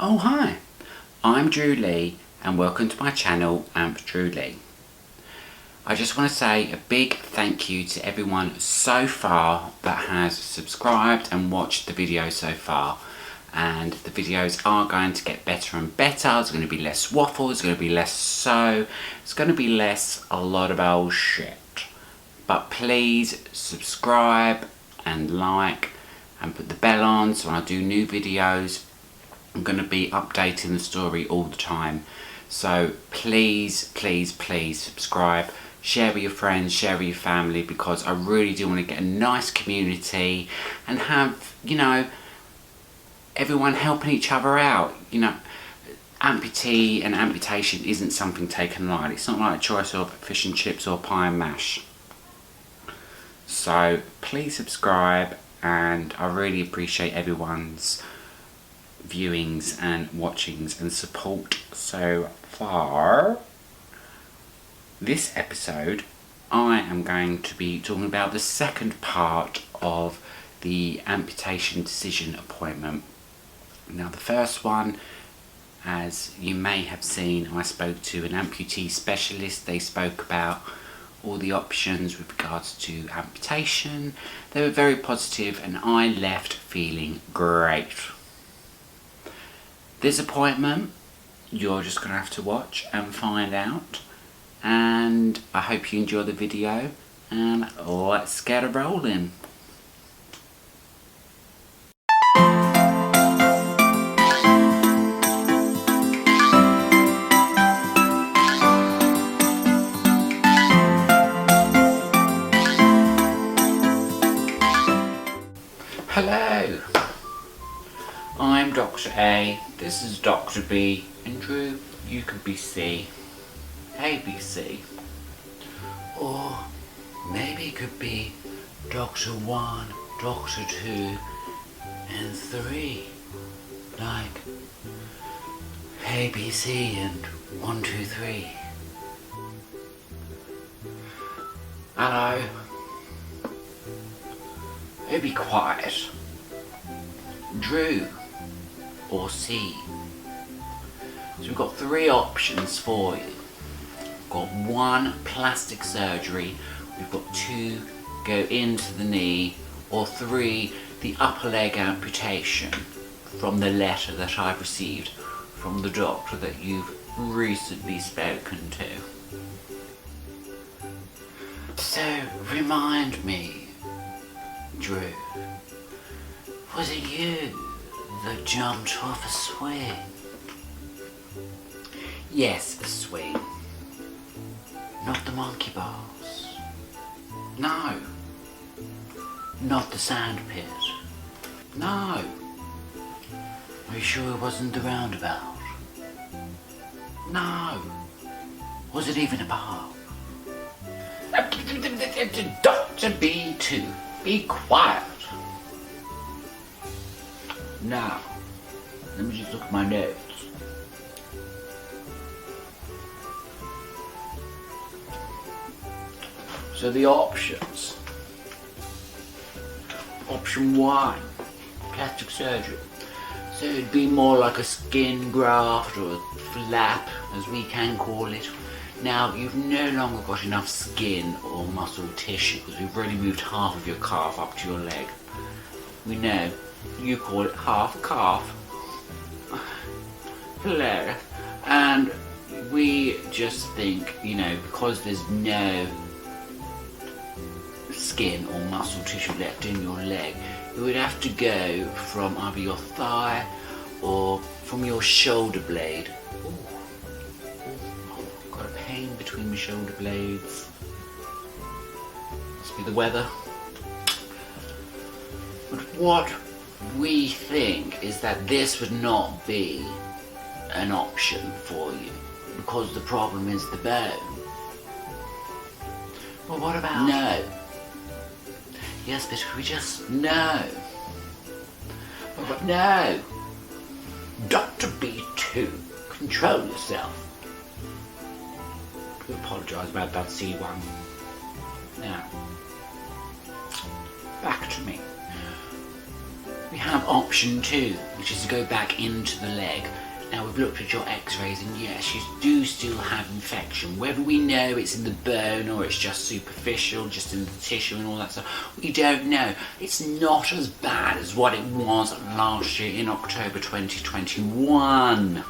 Oh hi, I'm Drew Lee and welcome to my channel Amputee. I just want to say a big thank you to everyone so far that has subscribed and watched the video so far, and the videos are going to get better and better. There's going to be less waffle, there's going to be less it's going to be less a lot of old shit. But please subscribe and like and put the bell on so when I do new videos I'm going to be updating the story all the time. So please subscribe, share with your friends, share with your family, because I really do want to get a nice community and have, everyone helping each other out. Amputee and amputation isn't something taken lightly. It's not like a choice of fish and chips or pie and mash. So please subscribe, and I really appreciate everyone's viewings and watchings and support so far. This episode I am going to be talking about the second part of the amputation decision appointment. Now the first one, as you may have seen, I spoke to an amputee specialist. They spoke about all the options with regards to amputation. They were very positive and I left feeling great. This appointment, you're just going to have to watch and find out, and I hope you enjoy the video, and let's get it rolling. Hello, I'm Dr. A, this is Dr. B, and Drew, you could be C. ABC. Or maybe it could be Dr. 1, Dr. 2, and 3. Like ABC and 1, 2, 3. Hello. It'd be quiet. Drew or C. So we've got 3 options for you. We've got 1, plastic surgery. We've got 2, go into the knee. Or 3, the upper leg amputation, from the letter that I've received from the doctor that you've recently spoken to. So remind me, Drew, was it you that jumped off a swing? Yes, a swing. Not the monkey bars. No. Not the sand pit. No. Are you sure it wasn't the roundabout? No. Was it even a park? Dr. B2, be quiet. Now, let me just look at my notes. So the options. Option 1, plastic surgery. So it'd be more like a skin graft or a flap, as we can call it. Now, you've no longer got enough skin or muscle tissue because we've already moved half of your calf up to your leg. We know, you call it half calf. Hilarious. And we just think, because there's no skin or muscle tissue left in your leg, you would have to go from either your thigh or from your shoulder blade. Got a pain between my shoulder blades. Must be the weather. But what we think is that this would not be an option for you because the problem is the bone. Well, what about? No. Yes, but we just no. But no. Dr. B2, control yourself. I apologise about that C1. Now, back to me. We have have option 2, which is to go back into the leg. Now we've looked at your x-rays and yes, you do still have infection. Whether we know it's in the bone or it's just superficial, just in the tissue and all that stuff, we don't know. It's not as bad as what it was last year in October 2021.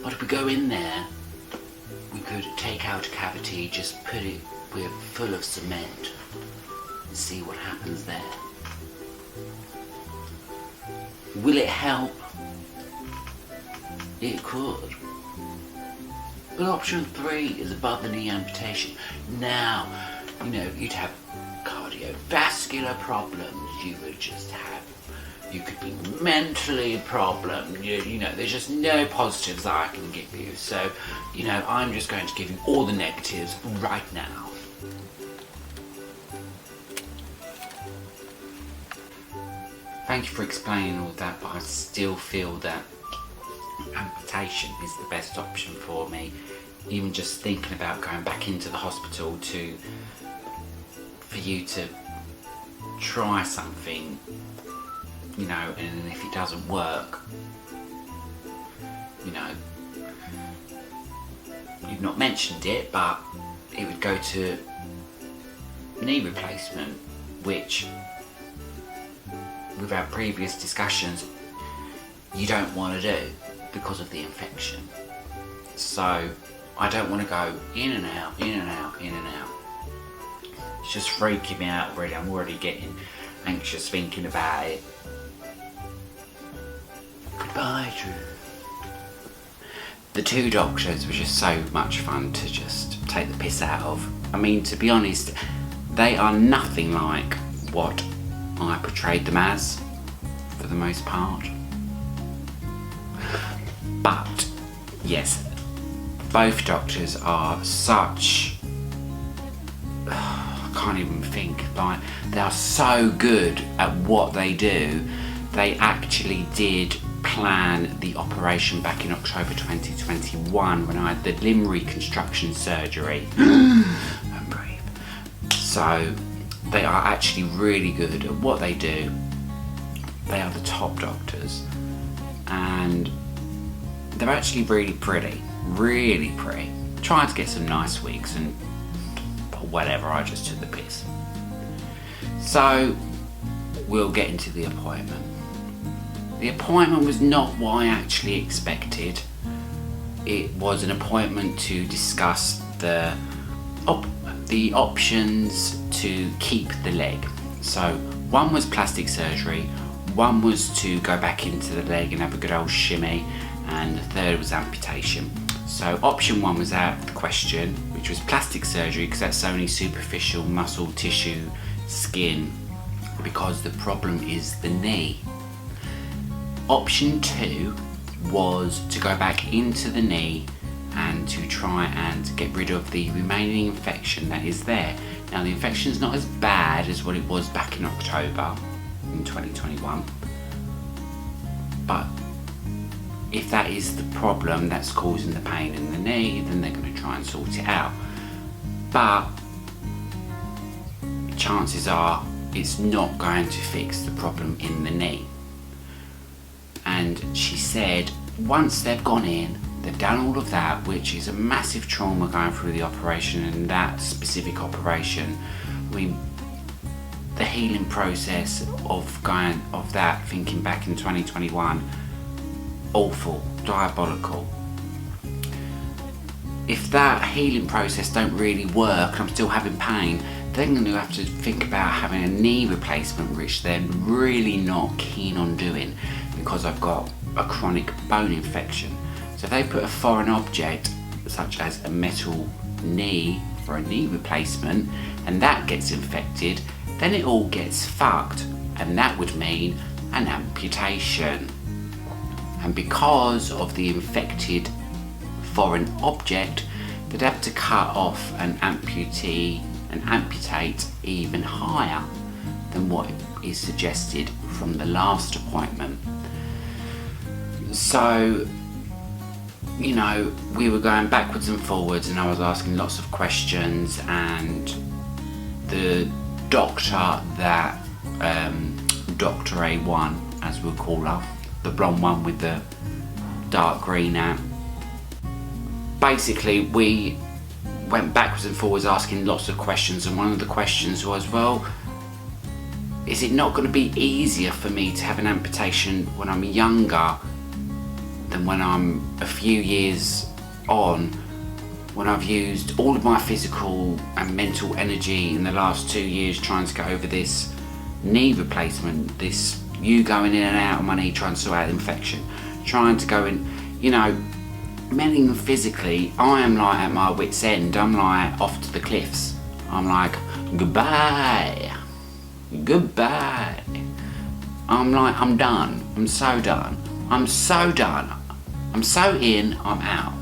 But if we go in there, we could take out a cavity, just put it full of cement and see what happens there. Will it help? It could. But option 3 is above the knee amputation. Now, you'd have cardiovascular problems, you could be mentally a problem, there's just no positives that I can give you. So, I'm just going to give you all the negatives right now. Thank you for explaining all that, but I still feel that amputation is the best option for me. Even just thinking about going back into the hospital for you to try something, and if it doesn't work, you've not mentioned it, but it would go to knee replacement, which, with our previous discussions, you don't want to do because of the infection. So I don't want to go in and out, in and out, in and out. It's just freaking me out already. I'm already getting anxious thinking about it. Goodbye, Drew. The 2 doctors were just so much fun to just take the piss out of. I mean, to be honest, they are nothing like what I portrayed them as, for the most part. But, yes, both doctors are such... I can't even think, they are so good at what they do. They actually did plan the operation back in October 2021 when I had the limb reconstruction surgery. And breathe. So, they are actually really good at what they do. They are the top doctors, and they're actually really pretty. Trying to get some nice wigs and whatever, I just took the piss. So we'll get into the appointment. The appointment was not what I actually expected. It was an appointment to discuss the options to keep the leg. So one was plastic surgery, one was to go back into the leg and have a good old shimmy, and the third was amputation. So option 1 was out of the question, which was plastic surgery, because that's only superficial muscle tissue, skin, because the problem is the knee. Option 2 was to go back into the knee and to try and get rid of the remaining infection that is there. Now, the infection is not as bad as what it was back in October in 2021, but if that is the problem that's causing the pain in the knee, then they're going to try and sort it out. But chances are it's not going to fix the problem in the knee. And she said once they've gone in, they've done all of that, which is a massive trauma going through the operation, and that specific operation, the healing process of that, thinking back in 2021, awful, diabolical. If that healing process don't really work and I'm still having pain, then I'm going to have to think about having a knee replacement, which they're really not keen on doing because I've got a chronic bone infection. So if they put a foreign object, such as a metal knee for a knee replacement, and that gets infected, then it all gets fucked, and that would mean an amputation. And because of the infected foreign object, they'd have to cut off an amputee and amputate even higher than what is suggested from the last appointment. So, we were going backwards and forwards, and I was asking lots of questions, and the doctor that Dr. A1, as we'll call her, the blonde one with the dark green hat. Basically, we went backwards and forwards asking lots of questions, and one of the questions was, well, is it not going to be easier for me to have an amputation when I'm younger than when I'm a few years on, when I've used all of my physical and mental energy in the last 2 years trying to get over this knee replacement, this you going in and out of my knee trying to sort out infection, trying to go in, you know, mentally and physically, I am like at my wit's end. I'm like off to the cliffs. I'm like, goodbye. I'm like, I'm done. I'm so done. I'm so done. I'm so in, I'm out.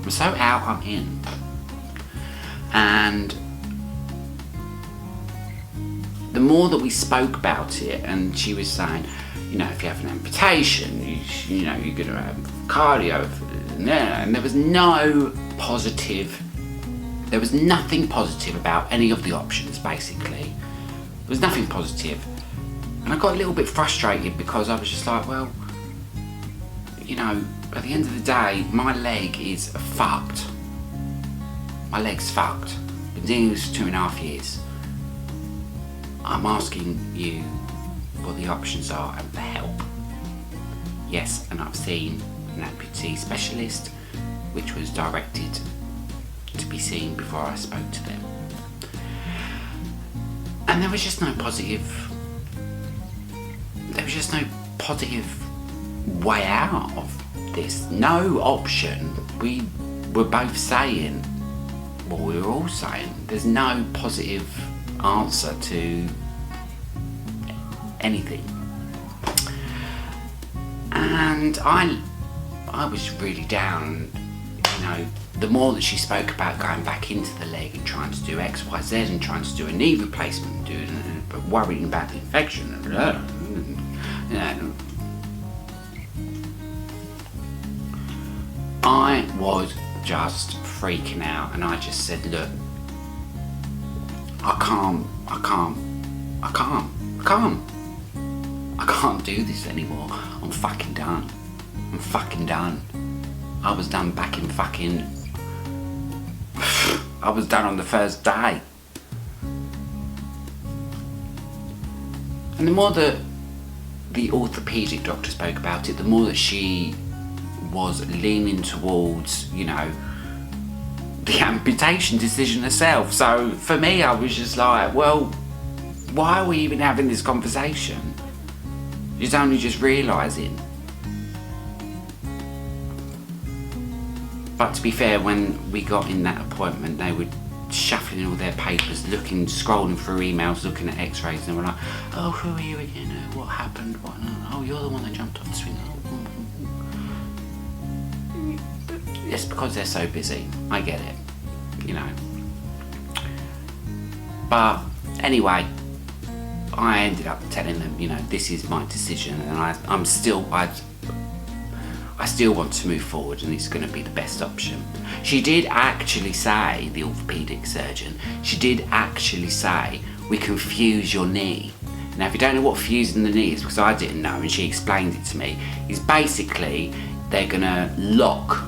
I'm so out, I'm in. And the more that we spoke about it, and she was saying, you know, if you have an amputation, you know, you're going to have cardio. And there was no positive, there was nothing positive about any of the options, basically. There was nothing positive. And I got a little bit frustrated because I was just like, well, you know, at the end of the day, my leg is fucked. My leg's fucked. Been doing this for 2.5 years. I'm asking you what the options are and for help. Yes, and I've seen an amputee specialist, which was directed to be seen before I spoke to them. And there was just no positive way out of this. No option. We were both saying, well, we were all saying, there's no positive answer to anything. And I was really down, you know. The more that she spoke about going back into the leg and trying to do X, Y, Z and trying to do a knee replacement, but worrying about the infection, you know, I was just freaking out, and I just said, look, I can't do this anymore. I'm fucking done. I was done back in I was done on the first day. And the more that the orthopaedic doctor spoke about it, the more that she was leaning towards, you know, the amputation decision herself. So for me, I was just like, well, why are we even having this conversation? It's only just realising. But to be fair, when we got in that appointment, they were shuffling all their papers, looking, scrolling through emails, looking at x-rays, and they were like, oh, who are you again? What happened? What? Oh, you're the one that jumped on the swing. Oh. It's because they're so busy. I get it, you know. But anyway, I ended up telling them, you know, this is my decision, and I still want to move forward, and it's going to be the best option. She did actually say, the orthopaedic surgeon, she did actually say, we can fuse your knee. Now, if you don't know what fusing the knee is, because I didn't know, and she explained it to me, is basically they're going to lock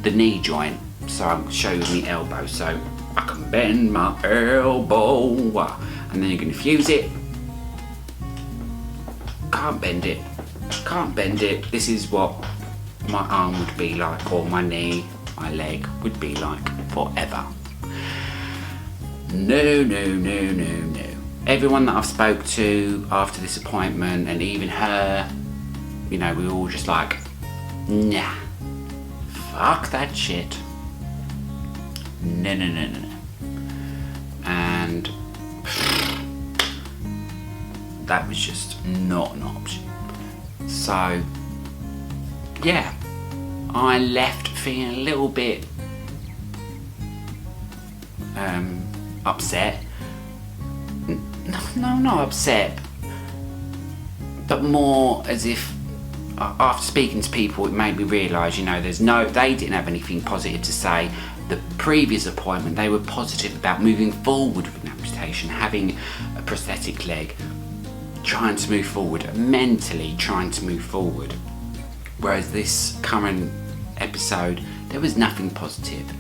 the knee joint. So I'll show you the elbow, so I can bend my elbow, and then you're going to fuse it. Can't bend it. This is what my arm would be like, or my knee, my leg would be like forever. No. Everyone that I've spoke to after this appointment, and even her, you know, we were all just like, nah, fuck that shit. No. And that was just not an option. So yeah, I left feeling a little bit upset. No, not upset, but more as if after speaking to people, it made me realise, you know, they didn't have anything positive to say. the previous appointment, they were positive about moving forward with an amputation, having a prosthetic leg, trying to move forward, mentally trying to move forward. Whereas this current episode, there was nothing positive.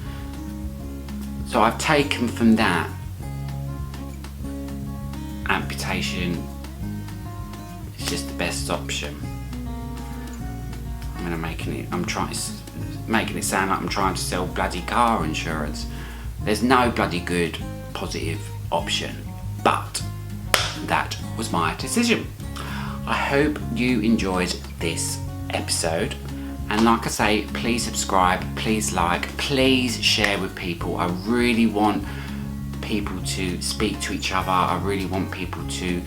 So I've taken from that, amputation is just the best option. I'm making it sound like I'm trying to sell bloody car insurance. There's no bloody good positive option, but that was my decision. I hope you enjoyed this episode, and like I say, please subscribe, please like, please share with people. I really want people to speak to each other. I really want people to,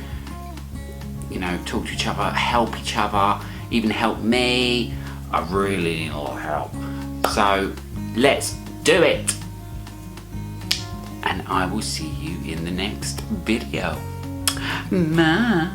talk to each other, help each other, even help me. I really need a lot of help. So let's do it. And I will see you in the next video. Bye.